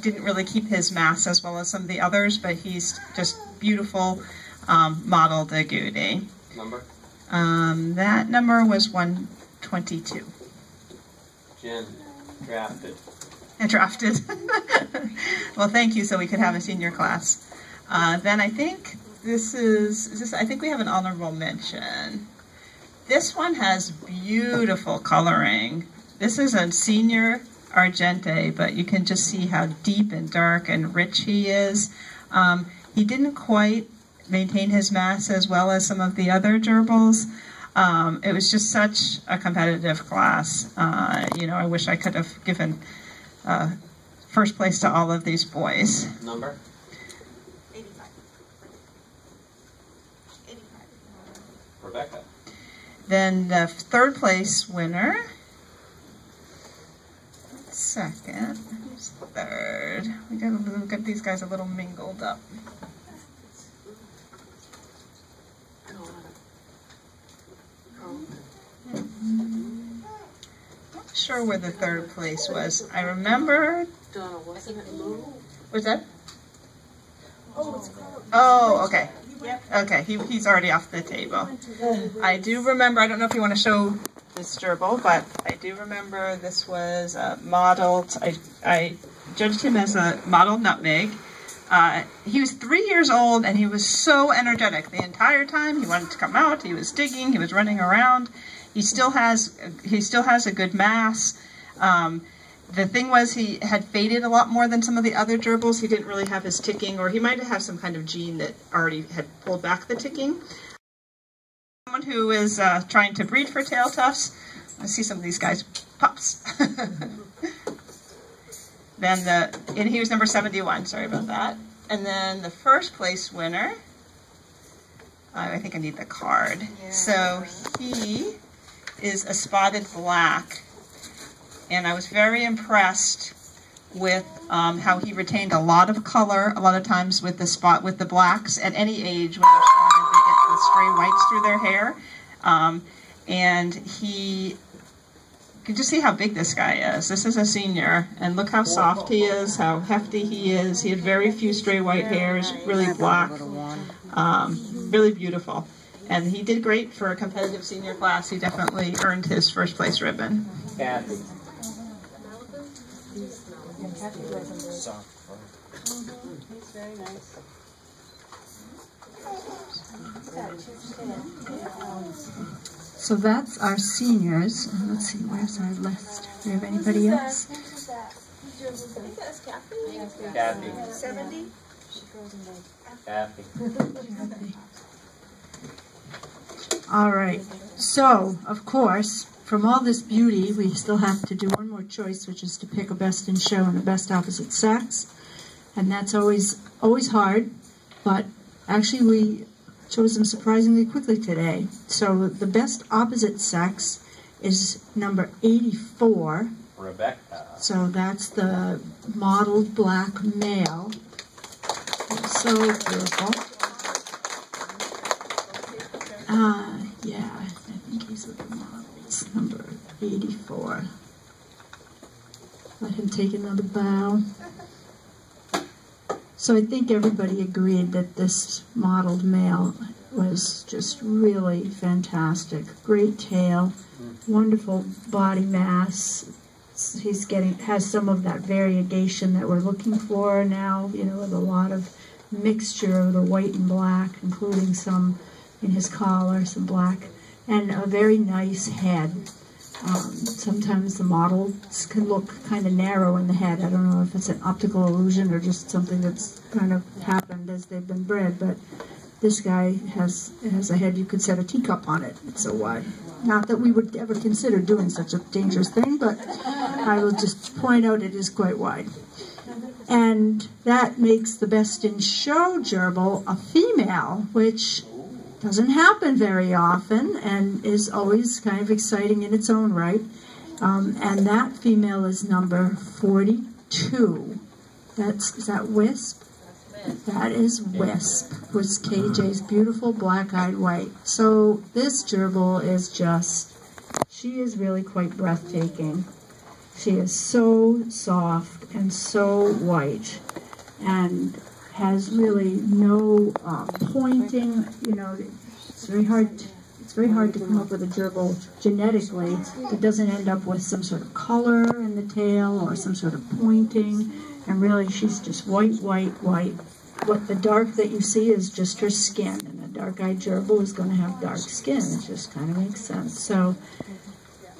Speaker 1: didn't really keep his mass as well as some of the others, but he's just beautiful mottled agouti.
Speaker 5: Number?
Speaker 3: That number was 122.
Speaker 5: Jen, drafted.
Speaker 3: I drafted. Well, thank you, so we could have a senior class. Then I think I think we have an honorable mention. This one has beautiful coloring. This is a senior Argente, but you can just see how deep and dark and rich he is. He didn't quite maintain his mass as well as some of the other gerbils. It was just such a competitive class. You know, I wish I could have given first place to all of these boys.
Speaker 5: Number?
Speaker 3: 85.
Speaker 5: Rebecca.
Speaker 3: Then the third place winner. Second. Who's third? We got these guys a little mingled up. Not sure where the third place was. I remember.
Speaker 9: Donna, wasn't it Lou?
Speaker 3: Was that? Oh, okay. Okay, he's already off the table. I do remember, I don't know if you want to show this gerbil, but I do remember this was modeled. I judged him as a modeled nutmeg. He was 3 years old, and he was so energetic the entire time. He wanted to come out. He was digging. He was running around. He still has a good mass. The thing was, he had faded a lot more than some of the other gerbils. He didn't really have his ticking, or he might have had some kind of gene that already had pulled back the ticking. Someone who is trying to breed for tail tufts. I see some of these guys, pups. And he was number 71, sorry about that. And then the first place winner, I think I need the card. Yeah. So he is a spotted black. And I was very impressed with how he retained a lot of color. A lot of times with the blacks at any age when they're spotted, they get the stray whites through their hair. And you can just see how big this guy is. This is a senior, and look how soft he is, how hefty he is. He had very few stray white hairs, really black, really beautiful. And he did great for a competitive senior class. He definitely earned his first place ribbon.
Speaker 5: Kathy.
Speaker 9: Soft fur. He's very nice.
Speaker 3: So that's our seniors. Let's see, where's our list? Do we have anybody else?
Speaker 5: Kathy.
Speaker 2: 70?
Speaker 5: Kathy.
Speaker 8: All right. So, of course,
Speaker 10: from all this beauty, we still have to do one more choice, which is to pick a best in show and a best opposite sex. And that's always hard, but actually we chose them surprisingly quickly today. So the best opposite sex is number 84.
Speaker 5: Rebecca.
Speaker 10: So that's the mottled black male. It's so beautiful. Yeah, I think he's with the models. Number 84. Let him take another bow. So I think everybody agreed that this mottled male was just really fantastic. Great tail, wonderful body mass. Has some of that variegation that we're looking for now, you know, with a lot of mixture of the white and black, including some in his collar, some black, and a very nice head. Sometimes the models can look kind of narrow in the head. I don't know if it's an optical illusion or just something that's kind of happened as they've been bred, but this guy has a head you could set a teacup on it. It's so wide. Not that we would ever consider doing such a dangerous thing, but I will just point out it is quite wide. And that makes the best in show gerbil a female, which doesn't happen very often and is always kind of exciting in its own right. And that female is number 42. Is that Wisp? That is Wisp, who's KJ's beautiful black-eyed white. So this gerbil is she is really quite breathtaking. She is so soft and so white and has really no pointing, you know, it's very hard to come up with a gerbil genetically that doesn't end up with some sort of color in the tail or some sort of pointing, and really she's just white, white, white. What the dark that you see is just her skin, and a dark-eyed gerbil is going to have dark skin. It just kind of makes sense. So,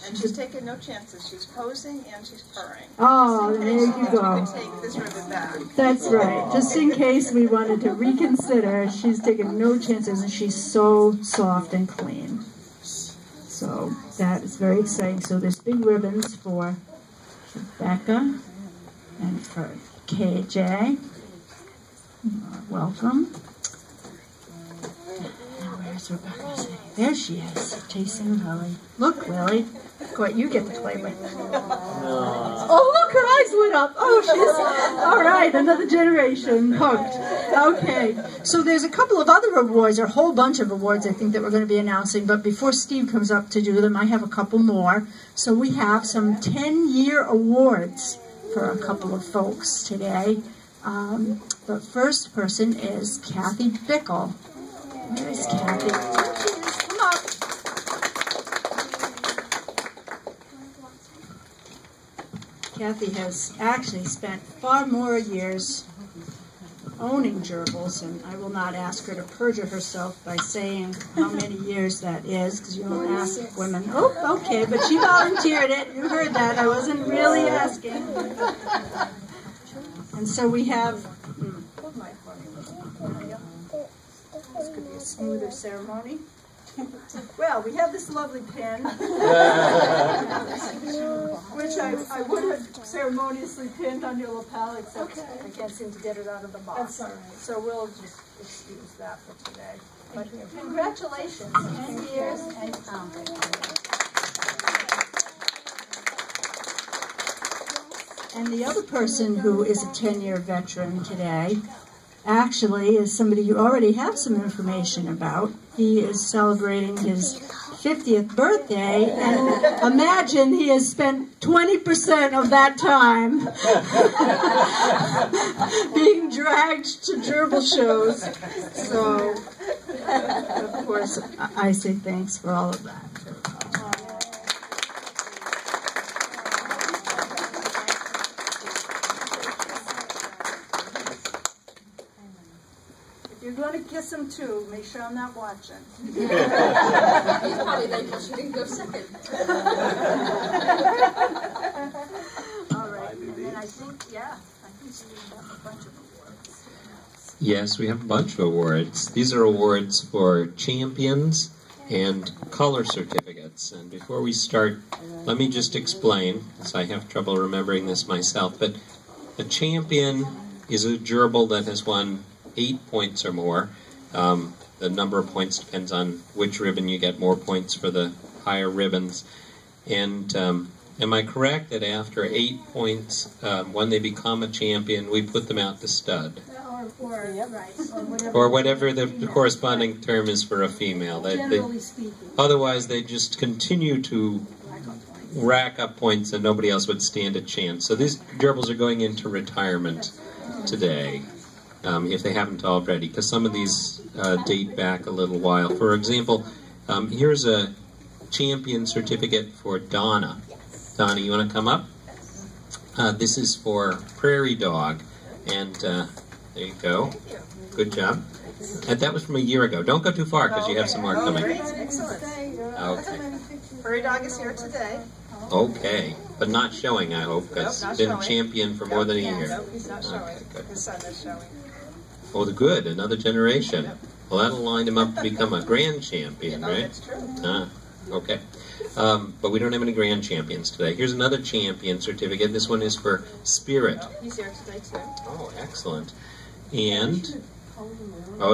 Speaker 1: and she's taking no chances. She's posing and she's purring.
Speaker 10: Oh, there you go.
Speaker 1: You can take this ribbon back.
Speaker 10: That's right. Just in case we wanted to reconsider, she's taking no chances, and she's so soft and clean. So that is very exciting. So there's big ribbons for Rebecca and for KJ. Welcome. And where's Rebecca? There she is, chasing Lily. Look, Lily. Look what you get to play with. Oh, look, her eyes lit up. Oh, she's all right. Another generation hooked. Okay. So there's a couple of other awards, or a whole bunch of awards, I think, that we're going to be announcing. But before Steve comes up to do them, I have a couple more. So we have some 10-year awards for a couple of folks today. The first person is Kathy Bickle. Where is Kathy? There she is. Come up. Kathy has actually spent far more years owning gerbils, and I will not ask her to perjure herself by saying how many years that is, because you don't ask women. Oh, okay, but she volunteered it. You heard that. I wasn't really asking. And so we have, this could be a smoother ceremony. Well, we have this lovely pin, which I would have ceremoniously pinned on your lapel, except I can't seem to get it out of the box. That's all right. So we'll just excuse that for today. But congratulations, 10 years and counting. And the other person who is a 10-year veteran today actually is somebody you already have some information about. He is celebrating his 50th birthday, and imagine he has spent 20% of that time being dragged to gerbil shows. So, of course, I say thanks for all of that. You're going to kiss him too. Make sure I'm not watching.
Speaker 6: He's probably like, you didn't go second.
Speaker 10: All right. And then I think we have a bunch of awards.
Speaker 11: Yes, we have a bunch of awards. These are awards for champions
Speaker 5: and color certificates. And before we start, let me just explain, because I have trouble remembering this myself, but a champion is a gerbil that has won 8 points or more. The number of points depends on which ribbon. You get more points for the higher ribbons. And am I correct that after 8 points, when they become a champion, we put them out to stud? Or whatever the corresponding term is for a female. Otherwise, they just continue to rack up points and nobody else would stand a chance. So these gerbils are going into retirement today, if they haven't already, because some of these date back a little while. For example, here's a champion certificate for Donna. Donna, you want to come up? This is for Prairie Dog, and there you go. Good job. And that was from a year ago. Don't go too far, because you have some more coming.
Speaker 1: Excellent.
Speaker 5: Okay.
Speaker 1: Prairie Dog is here today.
Speaker 5: Okay, but not showing, I hope, because
Speaker 1: Nope,
Speaker 5: been
Speaker 1: showing.
Speaker 5: champion for more than a year.
Speaker 1: Nope, he's not showing.
Speaker 5: Okay, good.
Speaker 1: His son is showing.
Speaker 5: Oh, good, another generation. Well, that'll line him up to become a grand champion,
Speaker 1: Oh,
Speaker 5: right?
Speaker 1: that's true.
Speaker 5: Ah, okay. But we don't have any grand champions today. Here's another champion certificate. This one is for Spirit.
Speaker 1: Oh, he's here today too.
Speaker 5: Oh, excellent. And,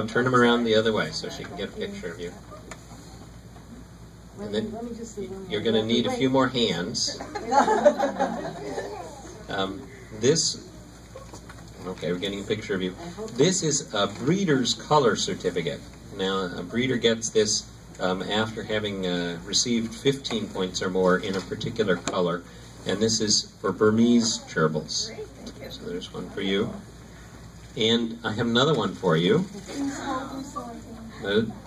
Speaker 5: turn him around the other way so she can get a picture of you. And then you're going to need a few more hands. Okay, we're getting a picture of you. This is a breeder's color certificate. Now, a breeder gets this after having received 15 points or more in a particular color. And this is for Burmese gerbils. So there's one for you. And I have another one for you.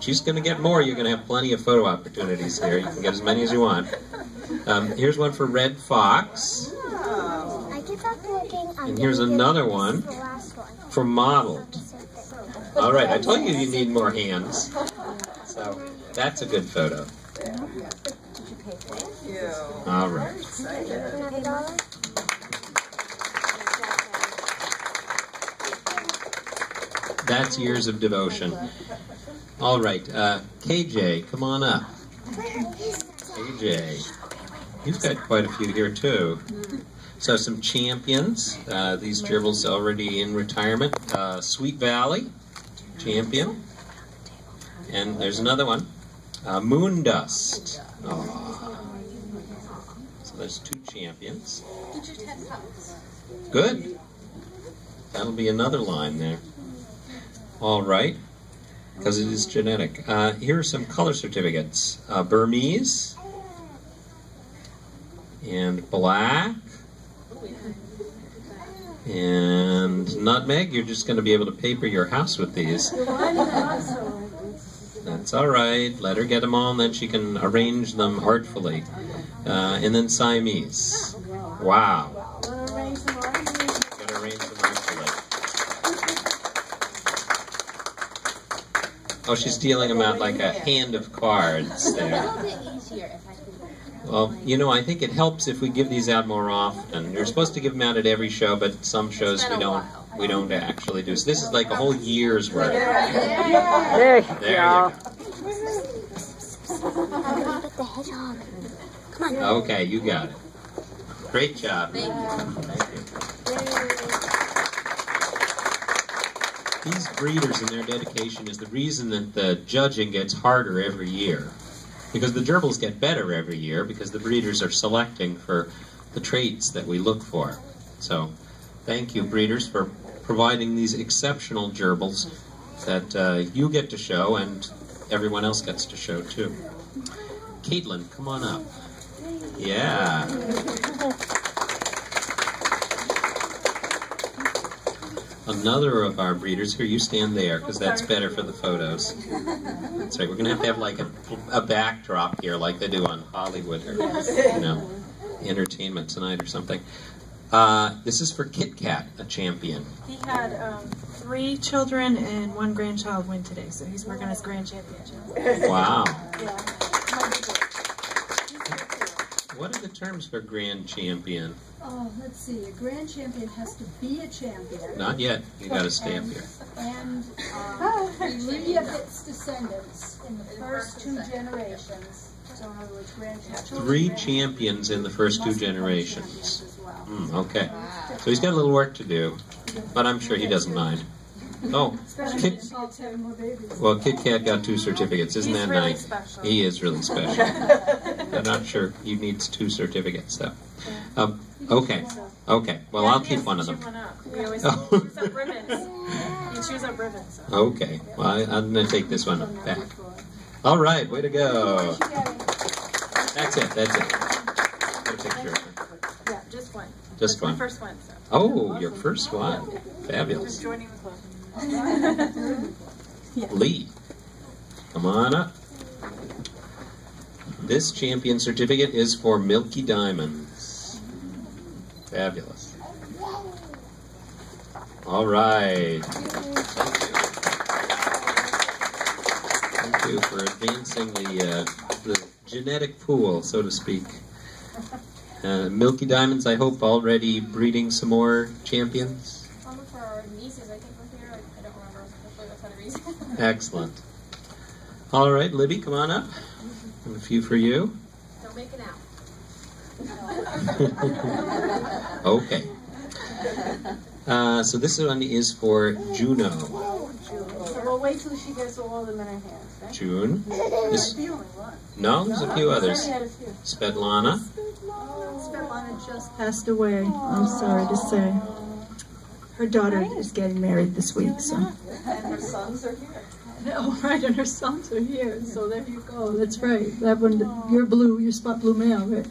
Speaker 5: She's going to get more. You're going to have plenty of photo opportunities here. You can get as many as you want. Here's one for Red Fox. And here's another one for Mottled. All right, I told you need more hands. So that's a good photo. All right. That's years of devotion. All right, KJ, come on up. KJ, you've got quite a few here too. So some champions. These gerbils already in retirement. Sweet Valley, champion. And there's another one. Moon Dust. Oh. So there's 2 champions. Good. That'll be another line there. All right, because it is genetic. Here are some color certificates. Burmese, and black, and nutmeg. You're just going to be able to paper your house with these. That's all right. Let her get them all, and then she can arrange them artfully. And then Siamese. Wow. Got to arrange them artfully. Oh, she's dealing them out like a hand of cards there. Well, you know, I think it helps if we give these out more often. You're supposed to give them out at every show, but some shows we don't actually do. So this is like a whole year's worth. There you go. Okay, you got it. Great job. Thank you. These breeders and their dedication is the reason that the judging gets harder every year. Because the gerbils get better every year because the breeders are selecting for the traits that we look for. So, thank you, breeders, for providing these exceptional gerbils that you get to show and everyone else gets to show too. Caitlin, come on up. Yeah. Another of our breeders, here, you stand there, because that's better for the photos. That's right, we're going to have like a backdrop here, like they do on Hollywood, or, you know, Entertainment Tonight or something. This is for Kit Kat, a champion.
Speaker 11: He had 3 children and 1 grandchild win today, so he's working on his grand championship.
Speaker 5: Wow.
Speaker 11: Yeah.
Speaker 12: What are the terms for grand champion?
Speaker 13: Oh, let's see. A grand champion has to be a champion.
Speaker 12: Not yet. You got to stay up here.
Speaker 13: And live its descendants in the first two generations. So in other words, grandchildren.
Speaker 5: 3 champions in the first 2 generations. Okay. So he's got a little work to do, but I'm sure he doesn't mind. Oh, Kid Kat got 2 certificates. Isn't that
Speaker 11: really
Speaker 5: nice?
Speaker 11: special.
Speaker 5: He is really special. I'm not sure he needs 2 certificates, though. Okay. Okay. Well, I'll keep one of them.
Speaker 11: We always choose up ribbons. You choose up ribbons. So.
Speaker 5: Okay. Well, I'm going to take this one back. All right. Way to go. That's it. That's it. Get a picture of her.
Speaker 11: Yeah, just one.
Speaker 5: Just one.
Speaker 11: My first one. So.
Speaker 5: Oh, your first one. Fabulous.
Speaker 11: I'm joining the club.
Speaker 5: Lee, come on up. This champion certificate is for Milky Diamonds. Fabulous. All right. Thank you for advancing the genetic pool, so to speak. Milky Diamonds, I hope, already breeding some more champions.
Speaker 6: For our nieces, I think we're here. I don't remember officially. That's how the reason.
Speaker 5: Excellent. All right, Libby, come on up. And a few for you.
Speaker 6: Don't make it out.
Speaker 5: Okay. So this one is for Juno.
Speaker 13: We'll wait till she gets all of them in her hands. Right?
Speaker 5: June.
Speaker 13: This, the only one.
Speaker 5: No, there's a few others. Svetlana.
Speaker 10: Svetlana just passed away, I'm sorry to say. Her daughter is getting married this week, so.
Speaker 13: And her sons are here.
Speaker 10: Oh, right, and her sons are here, so there you go. That's right. That one, you're blue, you're spot blue male, right?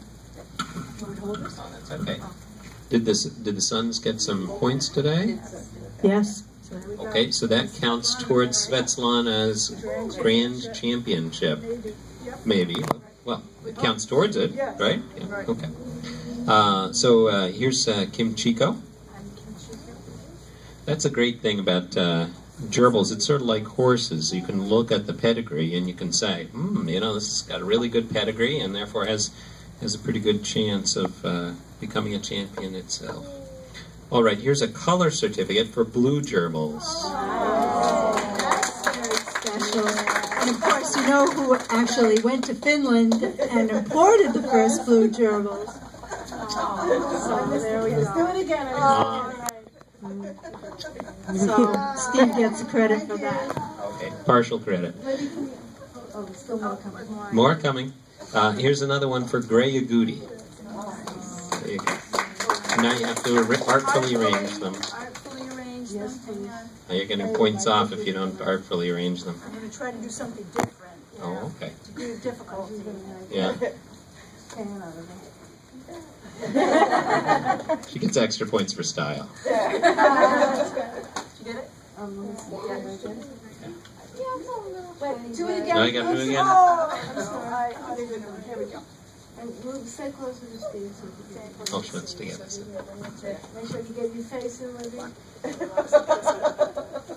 Speaker 5: Oh, that's okay. Did the sons get some points today?
Speaker 10: Yes.
Speaker 5: Okay, so that counts towards Svetlana's grand championship. Maybe. Well, it counts towards it, right? Yeah. Okay. So here's Kim Chico. That's a great thing about gerbils. It's sort of like horses. You can look at the pedigree and you can say, you know, this has got a really good pedigree and therefore has a pretty good chance of becoming a champion itself. All right, here's a color certificate for blue gerbils.
Speaker 10: That's very special. And of course, you know who actually went to Finland and imported the first blue gerbils. So there we go.
Speaker 13: Let's do it again.
Speaker 10: So Steve gets the credit for that.
Speaker 5: Okay, partial credit.
Speaker 13: Oh, still more coming.
Speaker 5: More coming. Here's another one for Gray Agouti. There you go. Now you have to artfully arrange them.
Speaker 13: Artfully arrange them. Yes, please.
Speaker 5: Now you're getting points off if you don't artfully arrange them.
Speaker 13: I'm going to try to do something different.
Speaker 5: Oh, okay.
Speaker 13: To do difficult.
Speaker 5: Yeah.
Speaker 13: Hang on.
Speaker 5: She gets extra points for style.
Speaker 13: Did you get it? Wait, do it again.
Speaker 5: No, you got to do it again.
Speaker 13: Oh, I'm sorry. I didn't know. Here we go. And we'll stay closer to Steve.
Speaker 5: Oh, she wants to get us in.
Speaker 13: Make sure you get your face in, Libby.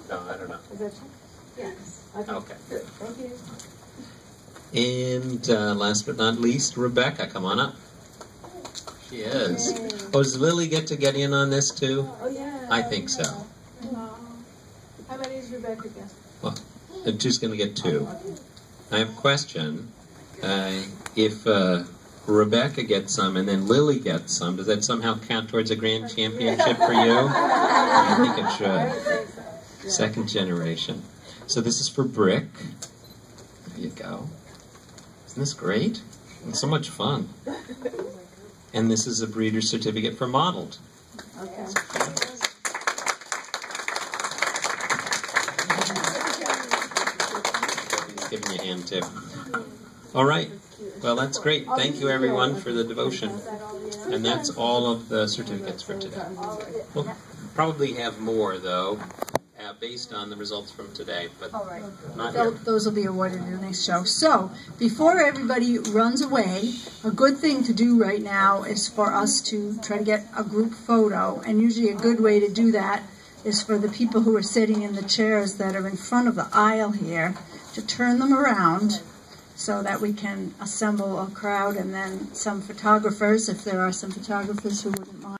Speaker 5: No, I don't know.
Speaker 13: Is that you? Yes.
Speaker 5: Okay.
Speaker 13: Good. Thank
Speaker 5: And
Speaker 13: you.
Speaker 5: last but not least, Rebecca, come on up. She is. Oh, does Lily get in on this too?
Speaker 13: Oh, yeah.
Speaker 5: I think so.
Speaker 13: How many is Rebecca get?
Speaker 5: Well, she's going to get 2. I have a question. If Rebecca gets some and then Lily gets some, does that somehow count towards a grand championship for you? I think it should. Second generation. So this is for Brick. There you go. Isn't this great? It's so much fun. And this is a breeder certificate for Mottled.
Speaker 13: Okay.
Speaker 5: Give me a hand tip. All right. Well, that's great. Thank you, everyone, for the devotion. And that's all of the certificates for today. We'll probably have more, though, based on the results from today, but not here.
Speaker 10: Those will be awarded in the next show. So, before everybody runs away, a good thing to do right now is for us to try to get a group photo. And usually a good way to do that is for the people who are sitting in the chairs that are in front of the aisle here to turn them around so that we can assemble a crowd, and then some photographers, if there are some photographers who wouldn't mind.